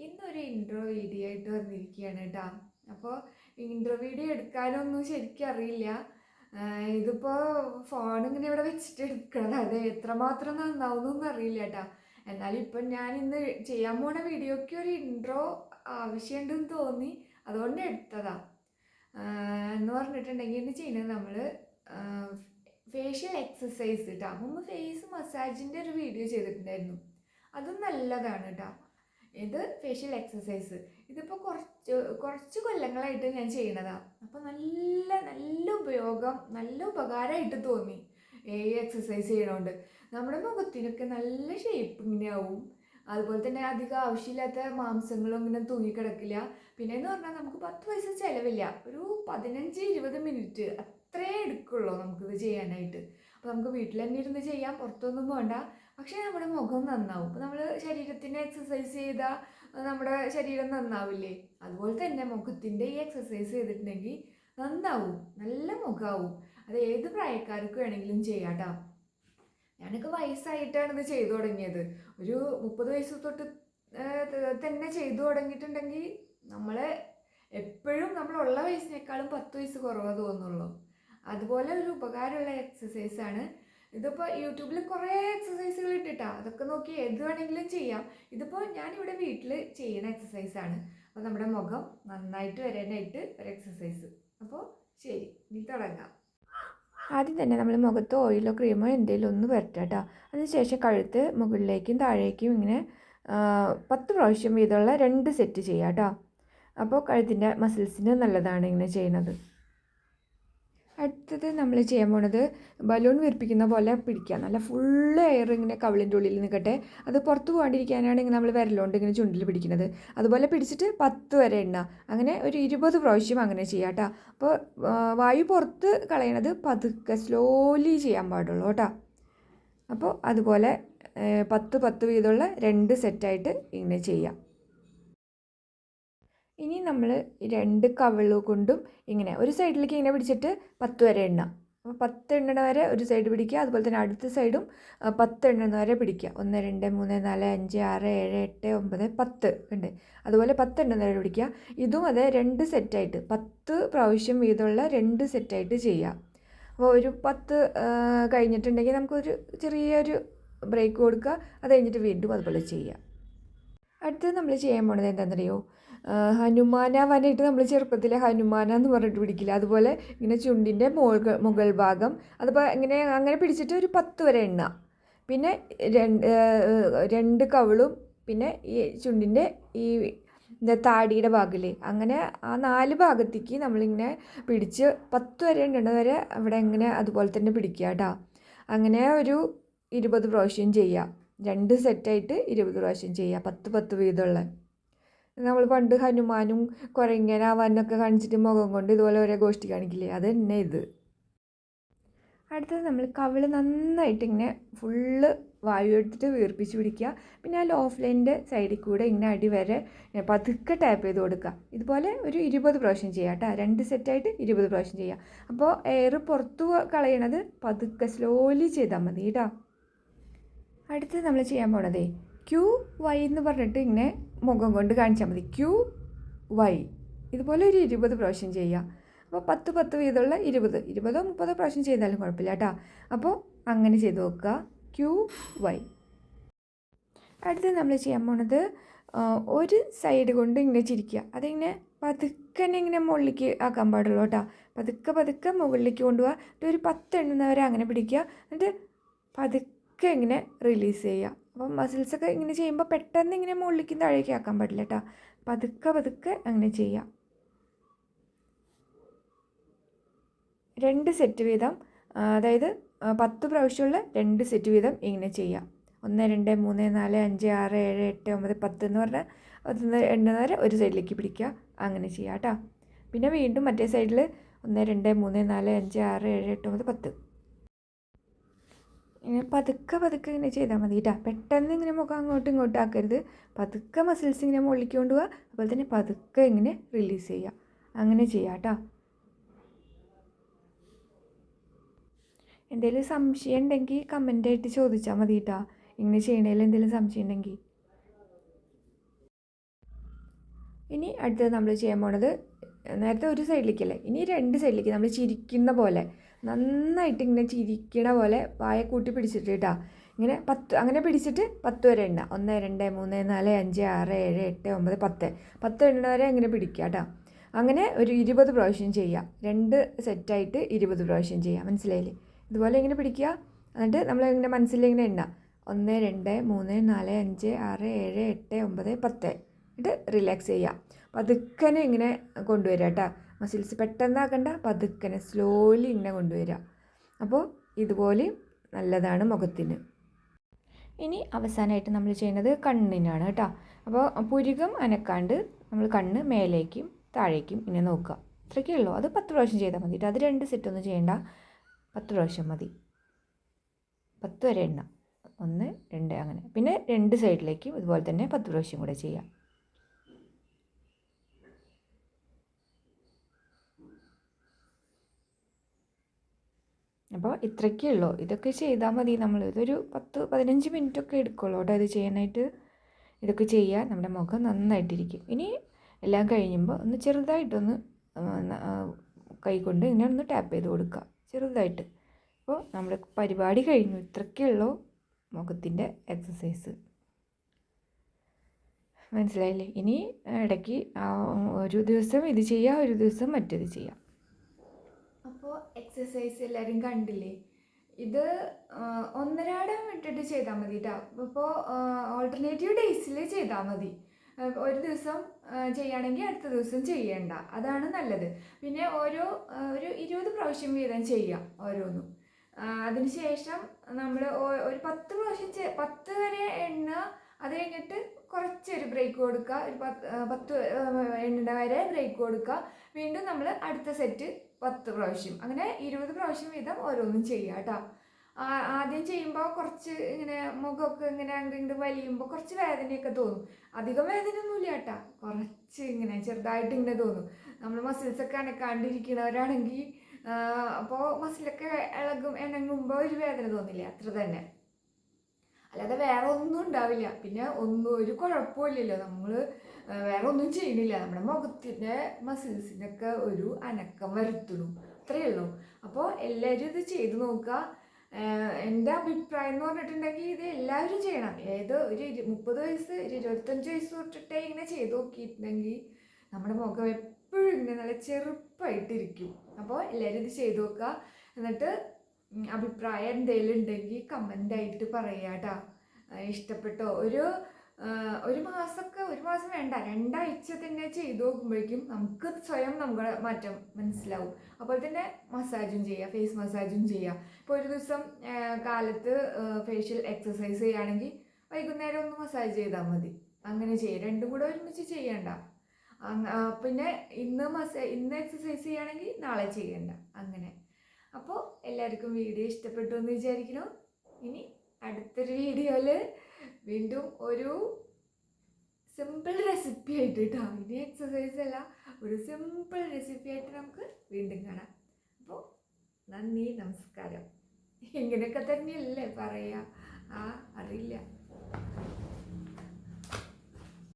ഇന്നൊരു intro video ആയിട്ട് വന്നിരിക്കുകയാണ് കേട്ടോ. അപ്പോൾ ഇൻട്രോ വീഡിയോ എടുക്കാനൊന്നും ശരിക്കും അറിയില്ല. ഇതിപ്പോൾ ഫോണിങ്ങനെ ഇവിടെ വെച്ചിട്ട് എടുക്കണം, അത് എത്രമാത്രം നന്നാവുന്നൊന്നും അറിയില്ല കേട്ടോ. എന്നാലും ഇപ്പം ഞാൻ ഇന്ന് ചെയ്യാൻ പോണ വീഡിയോയ്ക്ക് ഒരു ഇൻട്രോ ആവശ്യമുണ്ടെന്ന് തോന്നി, അതുകൊണ്ട് എടുത്തതാ. എന്ന് പറഞ്ഞിട്ടുണ്ടെങ്കിൽ ഇന്ന് ചെയ്യുന്നത് നമ്മൾ ഫേഷ്യൽ എക്സസൈസ് കേട്ടോ. മുമ്പ് ഫേസ് മസാജിൻ്റെ ഒരു വീഡിയോ ചെയ്തിട്ടുണ്ടായിരുന്നു, അതും നല്ലതാണ് കേട്ടോ. ഇത് ഫേഷ്യൽ എക്സസൈസ്. ഇതിപ്പോൾ കുറച്ച് കൊല്ലങ്ങളായിട്ട് ഞാൻ ചെയ്യണതാണ്. അപ്പോൾ നല്ല നല്ല ഉപയോഗം, നല്ല ഉപകാരമായിട്ട് തോന്നി ഈ എക്സസൈസ് ചെയ്യണോണ്ട്. നമ്മുടെ മുഖത്തിനൊക്കെ നല്ല ഷേപ്പ് ഇങ്ങനെ ആവും. അതുപോലെ തന്നെ അധികം ആവശ്യമില്ലാത്ത മാംസങ്ങളും ഇങ്ങനെ തൂങ്ങിക്കിടക്കില്ല. പിന്നെ എന്ന് പറഞ്ഞാൽ നമുക്ക് 10 പൈസ ചിലവില്ല. ഒരു 15-20 മിനിറ്റ് അത്രേ എടുക്കുള്ളൂ നമുക്കിത് ചെയ്യാനായിട്ട്. അപ്പോൾ നമുക്ക് വീട്ടിൽ തന്നെ ഇരുന്ന് ചെയ്യാം, പുറത്തൊന്നും പോകണ്ട. പക്ഷേ നമ്മുടെ മുഖം നന്നാവും. ഇപ്പോൾ നമ്മൾ ശരീരത്തിൻ്റെ എക്സസൈസ് ചെയ്താൽ നമ്മുടെ ശരീരം നന്നാവില്ലേ, അതുപോലെ തന്നെ മുഖത്തിൻ്റെ ഈ എക്സസൈസ് ചെയ്തിട്ടുണ്ടെങ്കിൽ നന്നാവും, നല്ല മുഖമാവും. അത് ഏത് പ്രായക്കാർക്ക് വേണമെങ്കിലും ചെയ്യാം കേട്ടോ. ഞാനൊക്കെ വയസ്സായിട്ടാണ് ഇത് ചെയ്തു തുടങ്ങിയത്. ഒരു 30 വയസ്സ് തൊട്ട് തന്നെ ചെയ്തു തുടങ്ങിയിട്ടുണ്ടെങ്കിൽ നമ്മളെ എപ്പോഴും നമ്മളുള്ള വയസ്സിനേക്കാളും 10 വയസ്സ് കുറവാ തോന്നുള്ളൂ. അതുപോലെ ഒരു ഉപകാരമുള്ള എക്സസൈസാണ്. ഇതിപ്പോൾ യൂട്യൂബിൽ കുറേ എക്സസൈസുകൾ ഇട്ടിട്ടാ, അതൊക്കെ നോക്കി ഏത് വേണമെങ്കിലും ചെയ്യാം. ഇതിപ്പോൾ ഞാനിവിടെ വീട്ടിൽ ചെയ്യുന്ന എക്സസൈസാണ്. അപ്പോൾ നമ്മുടെ മുഖം നന്നായിട്ട് വരാനായിട്ട് ഒരു എക്സസൈസ്. അപ്പോൾ ശരി, ഇനി തുടങ്ങാം. ആദ്യം തന്നെ നമ്മൾ മുഖത്ത് ഓയിലോ ക്രീമോ എന്തെങ്കിലും ഒന്ന് പുരട്ടുക കേട്ടോ. അതിനുശേഷം കഴുത്ത് മുകളിലേക്കും താഴേക്കും ഇങ്ങനെ 10 പ്രാവശ്യം വീതമുള്ള 2 സെറ്റ് ചെയ്യാം കേട്ടോ. അപ്പോൾ കഴുത്തിൻ്റെ മസിൽസിന് നല്ലതാണ് ഇങ്ങനെ ചെയ്യുന്നത്. അടുത്തത് നമ്മൾ ചെയ്യാൻ പോണത് ബലൂൺ വീർപ്പിക്കുന്ന പോലെ പിടിക്കുക. നല്ല ഫുള്ള് എയർ ഇങ്ങനെ കവിളിൻ്റെ ഉള്ളിൽ നിൽക്കട്ടെ. അത് പുറത്ത് പോകാണ്ടിരിക്കാനാണ് ഇങ്ങനെ നമ്മൾ വിരലുകൊണ്ട് ഇങ്ങനെ ചുണ്ടിൽ പിടിക്കുന്നത്. അതുപോലെ പിടിച്ചിട്ട് 10 വരെ എണ്ണ. അങ്ങനെ ഒരു 20 പ്രാവശ്യം അങ്ങനെ ചെയ്യാം കേട്ടോ. അപ്പോൾ വായു പുറത്ത് കളയണത് പതുക്കെ സ്ലോലി ചെയ്യാൻ പാടുള്ളൂ കേട്ടോ. അപ്പോൾ അതുപോലെ 10 വീതമുള്ള 2 സെറ്റായിട്ട് ഇങ്ങനെ ചെയ്യാം. ഇനി നമ്മൾ 2 കവിള് കൊണ്ടും ഇങ്ങനെ ഒരു സൈഡിലേക്ക് ഇങ്ങനെ പിടിച്ചിട്ട് 10 വരെ എണ്ണ. അപ്പോൾ 10 എണ്ണണ വരെ ഒരു സൈഡ് പിടിക്കുക. അതുപോലെ തന്നെ അടുത്ത സൈഡും 10 എണ്ണണ വരെ പിടിക്കുക. 1 2 3 4 5 6 7 8 9 10 ഉണ്ട്. അതുപോലെ 10 എണ്ണണ വരെ പിടിക്കുക. ഇതും അതെ 2 സെറ്റായിട്ട് 10 പ്രാവശ്യം വീതമുള്ള 2 സെറ്റായിട്ട് ചെയ്യുക. അപ്പോൾ ഒരു 10 കഴിഞ്ഞിട്ടുണ്ടെങ്കിൽ നമുക്കൊരു ചെറിയൊരു ബ്രേക്ക് കൊടുക്കുക. അത് കഴിഞ്ഞിട്ട് വീണ്ടും അതുപോലെ ചെയ്യുക. അടുത്തത് നമ്മൾ ചെയ്യാൻ പോണത് എന്താണെന്നറിയോ? ഹനുമാനാവാനായിട്ട് നമ്മൾ ചെറുപ്പത്തിൽ ഹനുമാന എന്ന് പറഞ്ഞിട്ട് പിടിക്കില്ല, അതുപോലെ ഇങ്ങനെ ചുണ്ടിൻ്റെ മുകൾ ഭാഗം അതുപോലെ അങ്ങനെ പിടിച്ചിട്ട് ഒരു 10 വരെ എണ്ണ. പിന്നെ 2 കവിളും പിന്നെ ഈ ചുണ്ടിൻ്റെ ഈ താടിയുടെ ഭാഗമില്ലേ, അങ്ങനെ ആ 4 ഭാഗത്തേക്ക് നമ്മളിങ്ങനെ പിടിച്ച് 10 വരെ എണ്ണ വരെ അവിടെ ഇങ്ങനെ അതുപോലെ തന്നെ പിടിക്കുക കേട്ടോ. അങ്ങനെ ഒരു 20 പ്രാവശ്യം ചെയ്യുക. 2 സെറ്റായിട്ട് 20 പ്രാവശ്യം ചെയ്യുക, 10 വീതമുള്ള. നമ്മൾ പണ്ട് ഹനുമാനും കുരങ്ങനാവാനൊക്കെ കാണിച്ചിട്ട് മുഖം കൊണ്ട് ഇതുപോലെ ഓരോ ഗോഷ്ടി കാണിക്കില്ലേ, അത് തന്നെ ഇത്. അടുത്തത് നമ്മൾ കവിള് നന്നായിട്ട് ഇങ്ങനെ ഫുള്ള് വായു എടുത്തിട്ട് വീർപ്പിച്ച് പിടിക്കുക. പിന്നെ ആ ഓഫ് ലൈനിൻ്റെ സൈഡിൽ കൂടെ ഇങ്ങനെ അടി വരെ പതുക്കെ ടാപ്പ് ചെയ്ത് കൊടുക്കുക. ഇതുപോലെ ഒരു 20 പ്രാവശ്യം ചെയ്യാം കേട്ടോ. 2 സെറ്റായിട്ട് 20 പ്രാവശ്യം ചെയ്യാം. അപ്പോൾ എയർ പുറത്തു കളയണത് പതുക്കെ സ്ലോലി ചെയ്താൽ മതി കേട്ടോ. അടുത്തത് നമ്മൾ ചെയ്യാൻ പോണതേ QY എന്ന് പറഞ്ഞിട്ട് ഇങ്ങനെ മുഖം കൊണ്ട് കാണിച്ചാൽ മതി. QY ഇതുപോലെ ഒരു 20 പ്രാവശ്യം ചെയ്യുക. അപ്പോൾ 10 വീതമുള്ള 20 20 30 പ്രാവശ്യം ചെയ്താലും കുഴപ്പമില്ല കേട്ടോ. അപ്പോൾ അങ്ങനെ ചെയ്ത് നോക്കുക, QY. അടുത്ത് നമ്മൾ ചെയ്യാൻ പോണത് ഒരു സൈഡ് കൊണ്ട് ഇങ്ങനെ ചിരിക്കുക. അതിങ്ങനെ പതുക്കെ തന്നെ ഇങ്ങനെ മുകളിലേക്ക് ആക്കാൻ പാടുള്ളൂ കേട്ടോ. പതുക്കെ മുകളിലേക്ക് കൊണ്ടുപോവുക. ഒരു 10 എണ്ണുന്നവരെ അങ്ങനെ പിടിക്കുക. എന്നിട്ട് പതുക്കെ ഇങ്ങനെ റിലീസ് ചെയ്യുക. അപ്പം മസിൽസൊക്കെ ഇങ്ങനെ ചെയ്യുമ്പോൾ പെട്ടെന്ന് ഇങ്ങനെ മുകളിലേക്കും താഴേക്ക് ആക്കാൻ പാടില്ല കേട്ടോ. പതുക്കെ അങ്ങനെ ചെയ്യുക. 2 സെറ്റ് വീതം, അതായത് 10 പ്രാവശ്യമുള്ള 2 സെറ്റ് വീതം ഇങ്ങനെ ചെയ്യുക. 1 2 3 4 5 6 7 8 9 10 എന്ന് പറഞ്ഞാൽ 10 എണ്ണുന്നവരെ ഒരു സൈഡിലേക്ക് പിടിക്കുക. അങ്ങനെ ചെയ്യുക കേട്ടോ. പിന്നെ വീണ്ടും മറ്റേ സൈഡിൽ 1 2 3 4 5 6 7 8 9 10 ഇങ്ങനെ പതുക്കെ ഇങ്ങനെ ചെയ്താൽ മതി കേട്ടോ. പെട്ടെന്ന് ഇങ്ങനെ മുഖം അങ്ങോട്ടും ഇങ്ങോട്ടും ആക്കരുത്. പതുക്കെ മസിൽസ് ഇങ്ങനെ മുകളിലേക്ക് കൊണ്ടുപോവുക. അതുപോലെ തന്നെ പതുക്കെ ഇങ്ങനെ റിലീസ് ചെയ്യുക. അങ്ങനെ ചെയ്യാം കേട്ടോ. എന്തെങ്കിലും സംശയം ഉണ്ടെങ്കിൽ കമൻ്റായിട്ട് ചോദിച്ചാൽ മതി കേട്ടോ. ഇങ്ങനെ ചെയ്യണതിൽ എന്തെങ്കിലും സംശയം ഉണ്ടെങ്കിൽ. ഇനി അടുത്തത് നമ്മൾ ചെയ്യാൻ പോണത്, നേരത്തെ ഒരു സൈഡിലേക്കല്ലേ, ഇനി 2 സൈഡിലേക്ക് നമ്മൾ ചിരിക്കുന്ന പോലെ നന്നായിട്ട് ഇങ്ങനെ ചിരിക്കണ പോലെ വായ കൂട്ടി പിടിച്ചിട്ട് കേട്ടോ, ഇങ്ങനെ 10 അങ്ങനെ പിടിച്ചിട്ട് 10 വരെ എണ്ണ. 1 2 3 4 5 6 7 8 9 10 10 എണ്ണ വരെ ഇങ്ങനെ പിടിക്കുക കേട്ടോ. അങ്ങനെ ഒരു 20 പ്രാവശ്യം ചെയ്യുക. 2 സെറ്റായിട്ട് 20 പ്രാവശ്യം ചെയ്യുക. മനസ്സിലായില്ലേ? ഇതുപോലെ ഇങ്ങനെ പിടിക്കുക. എന്നിട്ട് നമ്മളിങ്ങനെ മനസ്സിലിങ്ങനെ എണ്ണ 1 2 3 4 5 6 7 8 9 10 എന്നിട്ട് റിലാക്സ് ചെയ്യുക. പതുക്കനെ ഇങ്ങനെ കൊണ്ടുവരിക കേട്ടോ. മസിൽസ് പെട്ടെന്നാക്കണ്ട, പതുക്കനെ സ്ലോലി ഇങ്ങനെ കൊണ്ടുവരിക. അപ്പോൾ ഇതുപോലെ നല്ലതാണ് മുഖത്തിന്. ഇനി അവസാനമായിട്ട് നമ്മൾ ചെയ്യുന്നത് കണ്ണിനാണ് കേട്ടോ. അപ്പോൾ പുരികം അനക്കാണ്ട് നമ്മൾ കണ്ണ് മേലേക്കും താഴേക്കും ഇങ്ങനെ നോക്കുക. ഇത്രയൊക്കെ ഉള്ളൂ. അത് 10 പ്രാവശ്യം ചെയ്താൽ മതി കേട്ടോ. അത് 2 സെറ്റൊന്നും ചെയ്യേണ്ട, 10 പ്രാവശ്യം മതി. 10 വരെ എണ്ണ, 1 2 അങ്ങനെ. പിന്നെ 2 സൈഡിലേക്കും ഇതുപോലെ തന്നെ 10 പ്രാവശ്യം കൂടെ ചെയ്യാം. അപ്പോൾ ഇത്രയൊക്കെ ഉള്ളൂ. ഇതൊക്കെ ചെയ്താൽ മതി. നമ്മൾ ഇതൊരു 10-15 മിനിറ്റൊക്കെ എടുക്കുള്ളൂ കേട്ടോ ഇത് ചെയ്യാനായിട്ട്. ഇതൊക്കെ ചെയ്യുക, നമ്മുടെ മുഖം നന്നായിട്ടിരിക്കും. ഇനി എല്ലാം കഴിയുമ്പോൾ ഒന്ന് ചെറുതായിട്ടൊന്ന് കൈകൊണ്ട് ഇങ്ങനെ ഒന്ന് ടാപ്പ് ചെയ്ത് കൊടുക്കുക ചെറുതായിട്ട്. അപ്പോൾ നമ്മുടെ പരിപാടി കഴിഞ്ഞു. ഇത്രയൊക്കെ ഉള്ളൂ മുഖത്തിൻ്റെ എക്സസൈസ്. മനസ്സിലായില്ലേ? ഇനി ഇടയ്ക്ക് ഒരു ദിവസം ഇത് ചെയ്യുക, ഒരു ദിവസം മറ്റേത് ചെയ്യാം. അപ്പോൾ എക്സസൈസ് എല്ലാവരും കണ്ടില്ലേ? ഇത് ഒന്നരാടം വിട്ടിട്ട് ചെയ്താൽ മതി കേട്ടോ. ഇപ്പോൾ ഓൾട്ടർനേറ്റീവ് ഡേയ്സിൽ ചെയ്താൽ മതി. ഒരു ദിവസം ചെയ്യുകയാണെങ്കിൽ അടുത്ത ദിവസം ചെയ്യേണ്ട, അതാണ് നല്ലത്. പിന്നെ ഒരു 20 പ്രാവശ്യം വീതം ചെയ്യാം ഓരോന്നും. അതിനുശേഷം നമ്മൾ ഒരു 10 പ്രാവശ്യം 10 വരെ എണ്ണ. അത് കഴിഞ്ഞിട്ട് കുറച്ചൊരു ബ്രേക്ക് കൊടുക്കുക. ഒരു 10 എണ്ണ വരെ ബ്രേക്ക് കൊടുക്കുക. വീണ്ടും നമ്മൾ അടുത്ത സെറ്റ് 10 പ്രാവശ്യം, അങ്ങനെ 20 പ്രാവശ്യം വീതം ഓരോന്നും ചെയ്യുക കേട്ടോ. ആദ്യം ചെയ്യുമ്പോൾ കുറച്ച് ഇങ്ങനെ മുഖമൊക്കെ ഇങ്ങനെ അങ്ങോട്ട് വലിയുമ്പോൾ കുറച്ച് വേദനയൊക്കെ തോന്നും. അധികം വേദനയൊന്നുമില്ല കേട്ടോ, കുറച്ച് ഇങ്ങനെ ചെറുതായിട്ട് ഇങ്ങനെ തോന്നും. നമ്മൾ മസിൽസൊക്കെ അനക്കാണ്ടിരിക്കുന്നവരാണെങ്കിൽ അപ്പോൾ മസിലൊക്കെ ഇണങ്ങുമ്പോൾ ഒരു വേദന തോന്നില്ല, അത്ര തന്നെ. അല്ലാതെ വേറെ ഒന്നും ഉണ്ടാവില്ല. പിന്നെ ഒരു കുഴപ്പമില്ലല്ലോ, നമ്മൾ വേറെ ഒന്നും ചെയ്യണില്ല. നമ്മുടെ മുഖത്തിൻ്റെ മസിൽസിനൊക്കെ ഒരു അനക്കം വരുത്തണം, അത്രയേ ഉള്ളൂ. അപ്പോൾ എല്ലാവരും ഇത് ചെയ്ത് നോക്കുക. എൻ്റെ അഭിപ്രായം എന്ന് പറഞ്ഞിട്ടുണ്ടെങ്കിൽ ഇത് എല്ലാവരും ചെയ്യണം. ഒരു 30 വയസ്സ് 25 വയസ്സ് തൊട്ടിട്ടേ ഇങ്ങനെ ചെയ്ത് നോക്കിയിട്ടുണ്ടെങ്കിൽ നമ്മുടെ മുഖം എപ്പോഴും ഇങ്ങനെ നല്ല ചെറുപ്പായിട്ടിരിക്കും. അപ്പോൾ എല്ലാവരും ഇത് ചെയ്ത് നോക്കുക. എന്നിട്ട് അഭിപ്രായം എന്തെങ്കിലും ഉണ്ടെങ്കിൽ കമൻ്റായിട്ട് പറയുക കേട്ടോ. ഇഷ്ടപ്പെട്ടോ? ഒരു മാസം വേണ്ട, 2 ആഴ്ച തന്നെ ചെയ്ത് നോക്കുമ്പോഴേക്കും നമുക്ക് സ്വയം നമ്മുടെ മാറ്റം മനസ്സിലാവും. അപ്പോൾ തന്നെ മസാജും ചെയ്യുക, ഫേസ് മസാജും ചെയ്യുക. ഇപ്പോൾ ഒരു ദിവസം കാലത്ത് ഫേഷ്യൽ എക്സസൈസ് ചെയ്യുകയാണെങ്കിൽ വൈകുന്നേരം ഒന്ന് മസാജ് ചെയ്താൽ മതി. അങ്ങനെ ചെയ്യുക, രണ്ടും കൂടെ ഒരുമിച്ച് ചെയ്യണ്ട. പിന്നെ ഇന്ന് എക്സസൈസ് ചെയ്യുകയാണെങ്കിൽ നാളെ ചെയ്യണ്ട, അങ്ങനെ. അപ്പോൾ എല്ലാവർക്കും വീഡിയോ ഇഷ്ടപ്പെട്ടു എന്ന് വിചാരിക്കുന്നു. ഇനി അടുത്തൊരു വീഡിയോയിൽ വീണ്ടും ഒരു സിമ്പിൾ റെസിപ്പി ആയിട്ട് കേട്ടോ. ഇനി എക്സസൈസ് അല്ല, ഒരു സിമ്പിൾ റെസിപ്പി ആയിട്ട് നമുക്ക് വീണ്ടും കാണാം. അപ്പോൾ നന്ദി, നമസ്കാരം. ഇങ്ങനെയൊക്കെ തന്നെയല്ലേ പറയുക? അറിയില്ല.